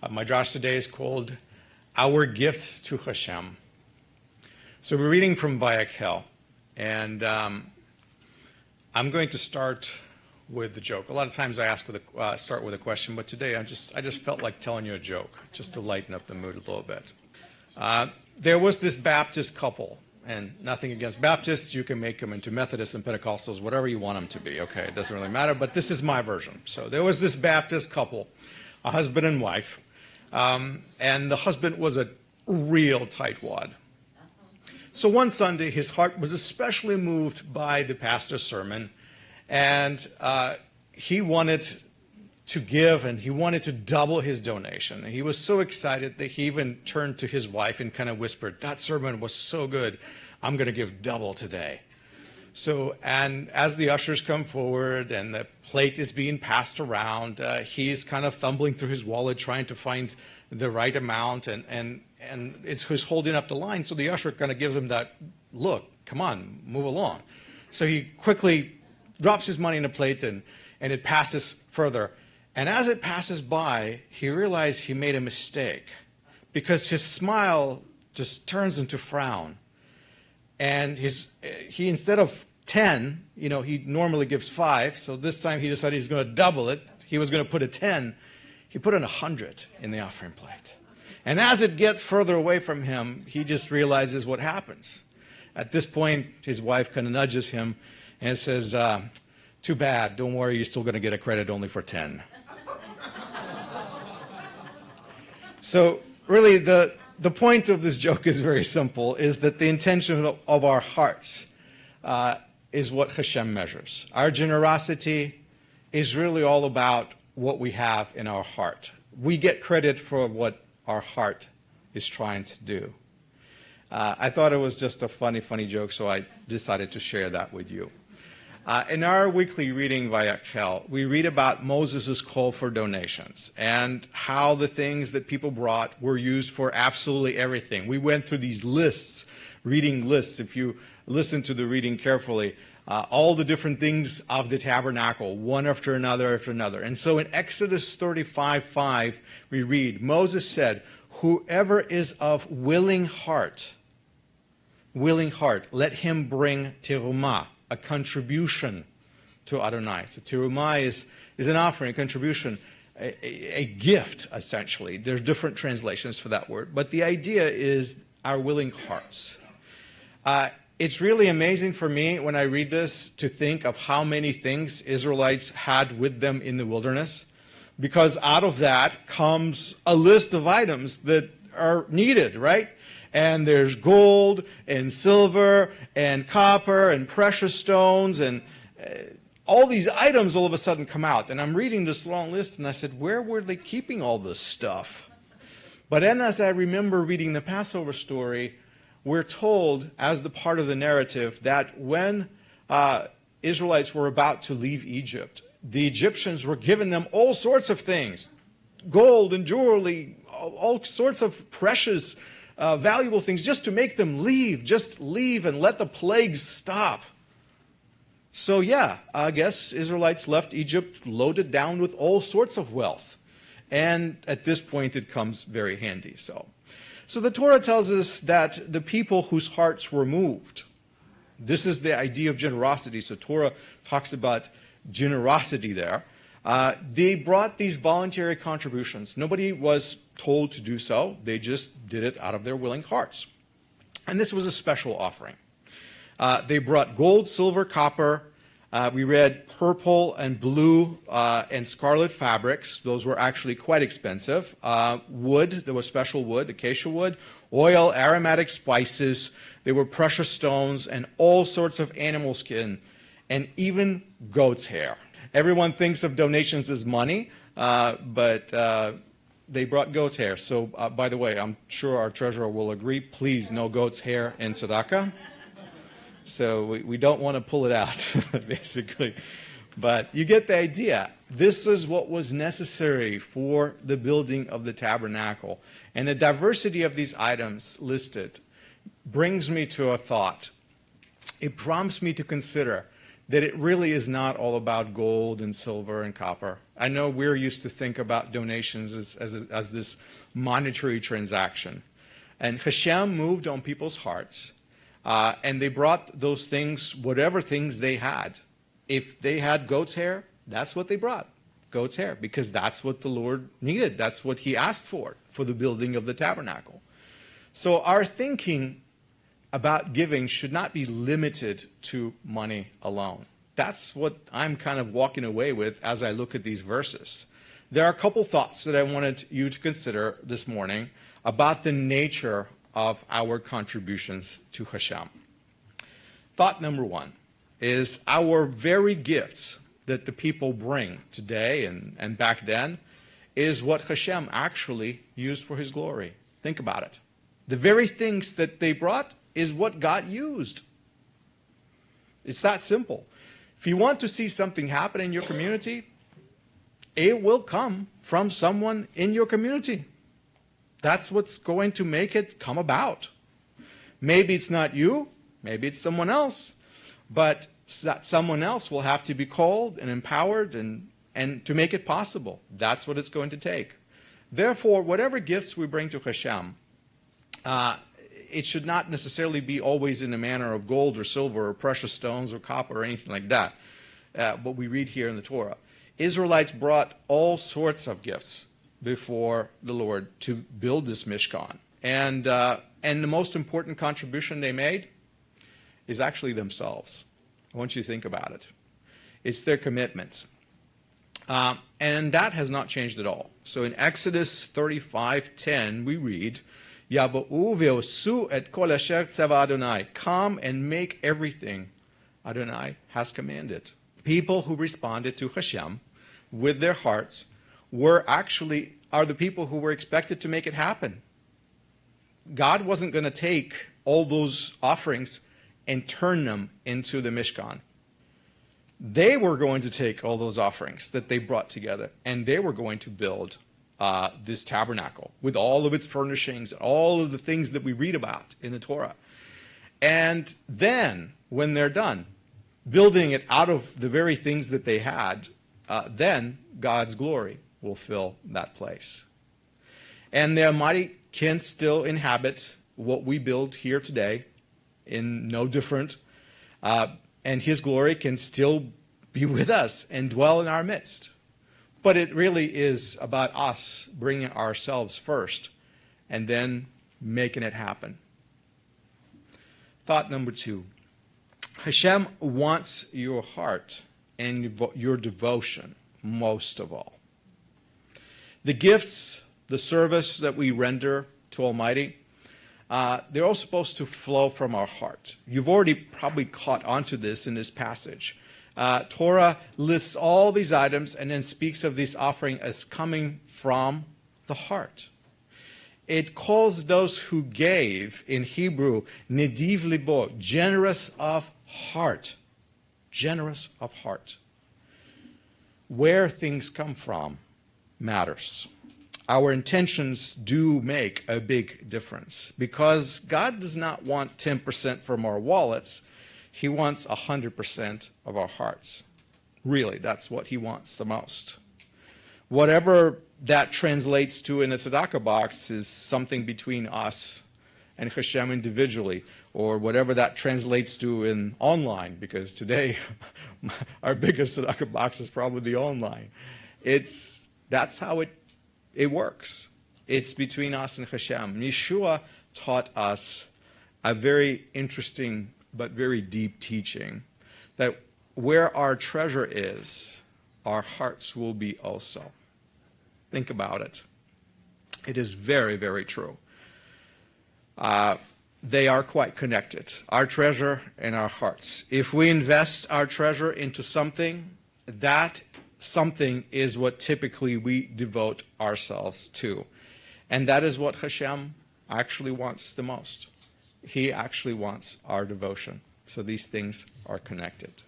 My drash today is called Our Gifts to Hashem. So we're reading from Vayakhel, and I'm going to start with the joke. A lot of times I start with a question, but today I just felt like telling you a joke, just to lighten up the mood a little bit. There was this Baptist couple, and nothing against Baptists. You can make them into Methodists and Pentecostals, whatever you want them to be. Okay, it doesn't really matter, but this is my version. So there was this Baptist couple, a husband and wife, and the husband was a real tightwad. So one Sunday, his heart was especially moved by the pastor's sermon, and he wanted to give, and he wanted to double his donation. And he was so excited that he even turned to his wife and kind of whispered, "That sermon was so good, I'm going to give double today." So, and as the ushers come forward and the plate is being passed around, he's kind of fumbling through his wallet trying to find the right amount, and he's holding up the line. So the usher kind of gives him that look, "Come on, move along." So he quickly drops his money in the plate, and it passes further. And as it passes by, he realized he made a mistake, because his smile just turns into frown. And he instead of 10, he normally gives 5, so this time he decided he's going to double it. He was going to put a 10. He put in 100 in the offering plate. And as it gets further away from him, he just realizes what happens. At this point, his wife kind of nudges him and says, "Too bad, don't worry, you're still going to get a credit only for 10. So really, the point of this joke is very simple, is that the intention of our hearts is what Hashem measures. Our generosity is really all about what we have in our heart. We get credit for what our heart is trying to do. I thought it was just a funny joke, so I decided to share that with you. In our weekly reading, Vayakhel, we read about Moses' call for donations and how the things that people brought were used for absolutely everything. We went through these lists, reading lists, if you listen to the reading carefully, all the different things of the tabernacle, one after another after another. And so in Exodus 35:5, we read, Moses said, "Whoever is of willing heart, let him bring terumah," a contribution to Adonai. So terumah is an offering, a contribution, a gift, essentially. There's different translations for that word, but the idea is our willing hearts. It's really amazing for me when I read this to think of how many things Israelites had with them in the wilderness, because out of that comes a list of items that are needed, right? And there's gold and silver and copper and precious stones, and all these items all of a sudden come out. And I'm reading this long list, and I said, where were they keeping all this stuff? But then as I remember reading the Passover story, we're told, as the part of the narrative, that when Israelites were about to leave Egypt, the Egyptians were giving them all sorts of things, gold and jewelry, all sorts of precious valuable things, just to make them leave, just leave and let the plagues stop. So yeah, I guess Israelites left Egypt loaded down with all sorts of wealth. And at this point, it comes very handy. So the Torah tells us that the people whose hearts were moved, this is the idea of generosity. So Torah talks about generosity there. They brought these voluntary contributions. Nobody was told to do so. They just did it out of their willing hearts. And this was a special offering. They brought gold, silver, copper. We read purple and blue and scarlet fabrics. Those were actually quite expensive. Wood, there was special wood, acacia wood, oil, aromatic spices. There were precious stones and all sorts of animal skin, and even goat's hair. Everyone thinks of donations as money, but they brought goat's hair. So, by the way, I'm sure our treasurer will agree, please, no goat's hair in tzedakah. So we don't want to pull it out, basically. But you get the idea. This is what was necessary for the building of the tabernacle. And the diversity of these items listed brings me to a thought. It prompts me to consider that it really is not all about gold and silver and copper. I know we're used to think about donations as this monetary transaction. And Hashem moved on people's hearts, and they brought those things, whatever things they had. If they had goat's hair, that's what they brought, goat's hair, because that's what the Lord needed. That's what he asked for the building of the tabernacle. So our thinking about giving should not be limited to money alone. That's what I'm kind of walking away with as I look at these verses. There are a couple thoughts that I wanted you to consider this morning about the nature of our contributions to Hashem. Thought number one is our very gifts that the people bring today and back then is what Hashem actually used for his glory. Think about it. The very things that they brought is what God used. It's that simple. If you want to see something happen in your community, it will come from someone in your community. That's what's going to make it come about. Maybe it's not you, maybe it's someone else, but that someone else will have to be called and empowered and to make it possible. That's what it's going to take. Therefore, whatever gifts we bring to Hashem, it should not necessarily be always in the manner of gold or silver or precious stones or copper or anything like that, what we read here in the Torah. Israelites brought all sorts of gifts before the Lord to build this Mishkan. And the most important contribution they made is actually themselves. I want you to think about it. It's their commitments. And that has not changed at all. So in Exodus 35:10, we read, Yava'u ve'osu et kol asher tzava Adonai. Come and make everything Adonai has commanded. People who responded to Hashem with their hearts are the people who were expected to make it happen. God wasn't going to take all those offerings and turn them into the Mishkan. They were going to take all those offerings that they brought together, and they were going to build this tabernacle with all of its furnishings, all of the things that we read about in the Torah. And then, when they're done, building it out of the very things that they had, then God's glory will fill that place. And the Almighty can still inhabit what we build here today in no different, and his glory can still be with us and dwell in our midst. But it really is about us bringing ourselves first and then making it happen. Thought number two. Hashem wants your heart and your devotion most of all. The gifts, the service that we render to Almighty, they're all supposed to flow from our heart. You've already probably caught onto this in this passage. Torah lists all these items and then speaks of this offering as coming from the heart. It calls those who gave, in Hebrew, nediv libo, generous of heart. Generous of heart. Where things come from matters. Our intentions do make a big difference because God does not want 10% from our wallets. He wants 100% of our hearts. Really, that's what he wants the most. Whatever that translates to in a tzedakah box is something between us and Hashem individually, or whatever that translates to in online, because today our biggest tzedakah box is probably the online. That's how it works. It's between us and Hashem. Yeshua taught us a very interesting but very deep teaching that where our treasure is, our hearts will be also. Think about it. It is very, very true. They are quite connected, our treasure and our hearts. If we invest our treasure into something, that something is what typically we devote ourselves to. And that is what Hashem actually wants the most. He actually wants our devotion. So these things are connected.